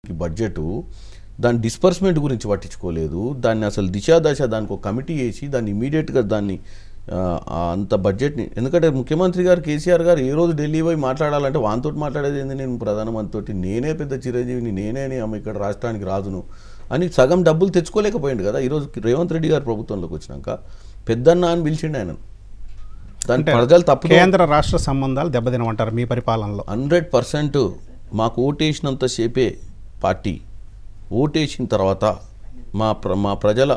Budget దాని disbursement గురించి పట్టించుకోలేదు. దాన్ని అసలు దశ దానికి ఒక కమిటీ వేసి దాన్ని ఇమీడియట్గా దాన్ని అంత బడ్జెట్ని, ఎందుకంటే ముఖ్యమంత్రి గారు కేసీఆర్ గారు ఏ రోజు ఢిల్లీ పోయి మాట్లాడాలంటే వానితో మాట్లాడేది ఏంది, నేను ప్రధానమంత్రితో నేనే పెద్ద చిరంజీవిని, నేనే ఇక్కడ రాష్ట్రానికి రాజును అని సగం డబ్బులు తెచ్చుకోలేకపోయింది కదా. ఈరోజు రేవంత్ రెడ్డి గారు ప్రభుత్వంలోకి వచ్చినాక పెద్దన్న అని పిలిచిండు ఆయన. దాని ప్రజలు తప్పు. కేంద్ర రాష్ట్ర సంబంధాలు దెబ్బతినమంటారు మీ పరిపాలనలో? 100% మాకు ఓటేసినంత సేపే పార్టీ, ఓటేసిన తర్వాత మా ప్రజల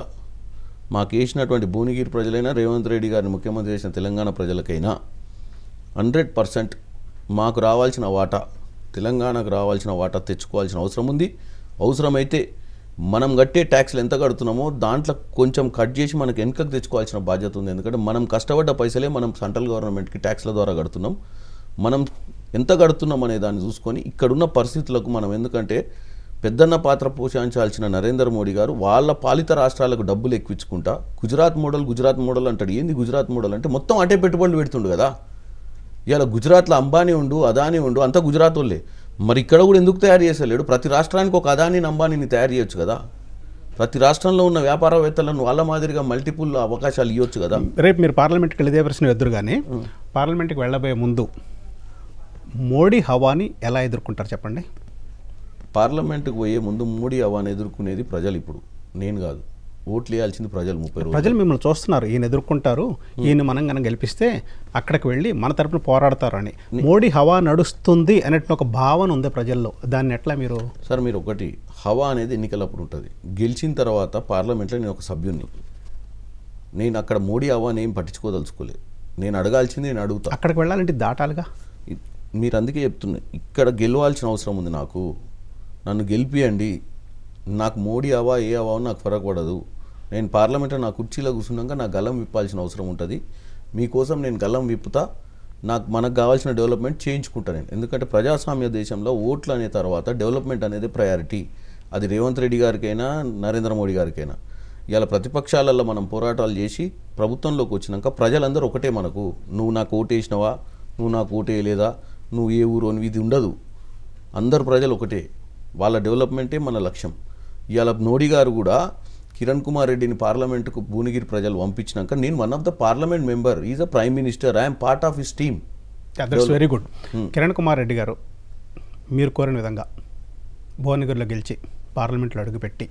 మాకు వేసినటువంటి భువనగిరి ప్రజలైనా రేవంత్ రెడ్డి గారిని ముఖ్యమంత్రి చేసిన తెలంగాణ ప్రజలకైనా 100% మాకు రావాల్సిన వాటా, తెలంగాణకు రావాల్సిన వాటా తెచ్చుకోవాల్సిన అవసరం ఉంది. అవసరమైతే మనం కట్టే ట్యాక్స్లు ఎంత కడుతున్నామో దాంట్లో కొంచెం కట్ చేసి మనకు వెనుకకు తెచ్చుకోవాల్సిన బాధ్యత ఉంది. ఎందుకంటే మనం కష్టపడ్డ పైసలే మనం సెంట్రల్ గవర్నమెంట్కి ట్యాక్స్ల ద్వారా కడుతున్నాం. మనం ఎంత కడుతున్నాం అనే దాన్ని చూసుకొని ఇక్కడున్న పరిస్థితులకు మనం, ఎందుకంటే పెద్దన్న పాత్ర పోషించాల్సిన నరేంద్ర మోడీ గారు వాళ్ళ పాలిత రాష్ట్రాలకు డబ్బులు ఎక్కువించుకుంటా గుజరాత్ మోడల్ అంటాడు. ఏంది గుజరాత్ మోడల్ అంటే మొత్తం అటే పెట్టుబడులు పెడుతుండు కదా. ఇవాళ గుజరాత్లో అంబానీ ఉండు, అదానీ ఉండు, అంతా గుజరాత్ వాళ్ళే. మరి ఇక్కడ కూడా ఎందుకు తయారు చేసలేడు? ప్రతి రాష్ట్రానికి ఒక అదానీని, అంబానీని తయారు చేయొచ్చు కదా. ప్రతి రాష్ట్రంలో ఉన్న వ్యాపారవేత్తలను వాళ్ళ మాదిరిగా మల్టిపుల్ అవకాశాలు ఇవ్వచ్చు కదా. రేపు మీరు పార్లమెంట్కి వెళ్ళే ప్రశ్న ఎదురు, కానీ పార్లమెంట్కి వెళ్ళబోయే ముందు మోడీ హవాని ఎలా ఎదుర్కొంటారు చెప్పండి? పార్లమెంటుకు పోయే ముందు మోడీ హవాని ఎదుర్కొనేది ప్రజలు. ఇప్పుడు నేను కాదు, ఓట్లు వేయాల్సింది ప్రజలు. 30 రోజులు ప్రజలు మిమ్మల్ని చూస్తున్నారు, ఈయన ఎదుర్కొంటారు, ఈయన మనం కనుక గెలిపిస్తే అక్కడికి వెళ్ళి మన తరపున పోరాడతారు అని. మోడీ హవా నడుస్తుంది అనేటువంటి ఒక భావన ఉంది ప్రజల్లో, దాన్ని ఎట్లా మీరు? సార్, మీరు ఒకటి, హవా అనేది ఎన్నికలప్పుడు ఉంటుంది. గెలిచిన తర్వాత పార్లమెంట్లో నేను ఒక సభ్యుడిని, నేను అక్కడ మోడీ హవాని ఏం పట్టించుకోదలుచుకోలేదు. నేను అడగాల్సింది నేను అడుగుతా. అక్కడికి వెళ్ళాలంటే దాటాలిగా. మీరు అందుకే చెప్తున్నా, ఇక్కడ గెలవాల్సిన అవసరం ఉంది నాకు. నన్ను గెలిపియండి. నాకు మోడీ హవా ఏ హవా నాకు ఫరక్ పడదు. నేను పార్లమెంట్లో నా కుర్చీలో కూర్చున్నాక నా గల్లం విప్పాల్సిన అవసరం ఉంటుంది. మీకోసం నేను గల్లం విప్పుతా. మనకు కావాల్సిన డెవలప్మెంట్ చేయించుకుంటా నేను. ఎందుకంటే ప్రజాస్వామ్య దేశంలో ఓట్లు అనే తర్వాత డెవలప్మెంట్ అనేది ప్రయారిటీ. అది రేవంత్ రెడ్డి గారికైనా నరేంద్ర మోడీ గారికైనా. ఇలా ప్రతిపక్షాలలో మనం పోరాటాలు చేసి ప్రభుత్వంలోకి వచ్చినాక ప్రజలందరూ ఒకటే మనకు. నువ్వు నాకు ఓటేసినవా, నువ్వు నాకు ఓటేయలేదా, నువ్వు ఏ ఊరు అని ఇది ఉండదు. అందరు ప్రజలు ఒకటే, వాళ్ళ డెవలప్మెంటే మన లక్ష్యం. ఇవాళ మోడీ గారు కూడా కిరణ్ కుమార్ రెడ్డిని పార్లమెంటుకు భువనగిరి ప్రజలు పంపించినాక నేను one of the parliament member, is a prime minister, I'm part of his team. That's very good. Kiran Kumar Reddy గారు మీరు కోరిన విధంగా భువనగిరిలో గెలిచి పార్లమెంట్లో అడుగుపెట్టి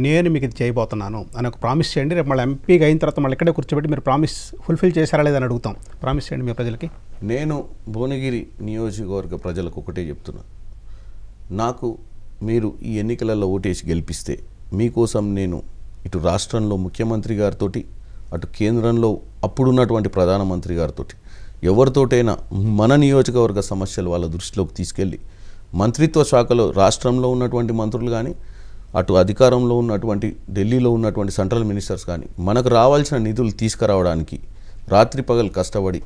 నేను మీకు ఇది చేయబోతున్నాను అని ఒక ప్రామిస్ చేయండి. రేపు మళ్ళీ ఎంపీగా అయిన తర్వాత మళ్ళీ ఇక్కడే కూర్చోబెట్టి మీరు ప్రామిస్ ఫుల్ఫిల్ చేశారా లేదని అడుగుతాం. ప్రామిస్ చేయండి మీ ప్రజలకి. నేను భువనగిరి నియోజకవర్గ ప్రజలకు ఒకటే చెప్తున్నా, నాకు మీరు ఈ ఎన్నికలలో ఓటేసి గెలిపిస్తే మీకోసం నేను ఇటు రాష్ట్రంలో ముఖ్యమంత్రి గారితో, అటు కేంద్రంలో అప్పుడున్నటువంటి ప్రధానమంత్రి గారితో, ఎవరితోటైనా మన నియోజకవర్గ సమస్యలు వాళ్ళ దృష్టిలోకి తీసుకెళ్ళి మంత్రిత్వ శాఖలో రాష్ట్రంలో ఉన్నటువంటి మంత్రులు కానీ, అటు అధికారంలో ఉన్నటువంటి ఢిల్లీలో ఉన్నటువంటి సెంట్రల్ మినిస్టర్స్ కానీ మనకు రావాల్సిన నిధులు తీసుకురావడానికి రాత్రి పగలు కష్టపడి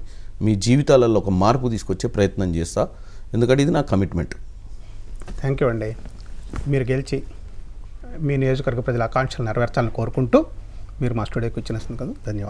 మీ జీవితాలలో ఒక మార్పు తీసుకొచ్చే ప్రయత్నం చేస్తా. ఎందుకంటే ఇది నా కమిట్మెంట్. థ్యాంక్ యూ అండి. మీరు గెలిచి మీ నియోజకవర్గ ప్రజల ఆకాంక్షలు నెరవేర్చాలని కోరుకుంటూ మీరు మా స్టూడియోకి వచ్చినందుకు ధన్యవాదాలు.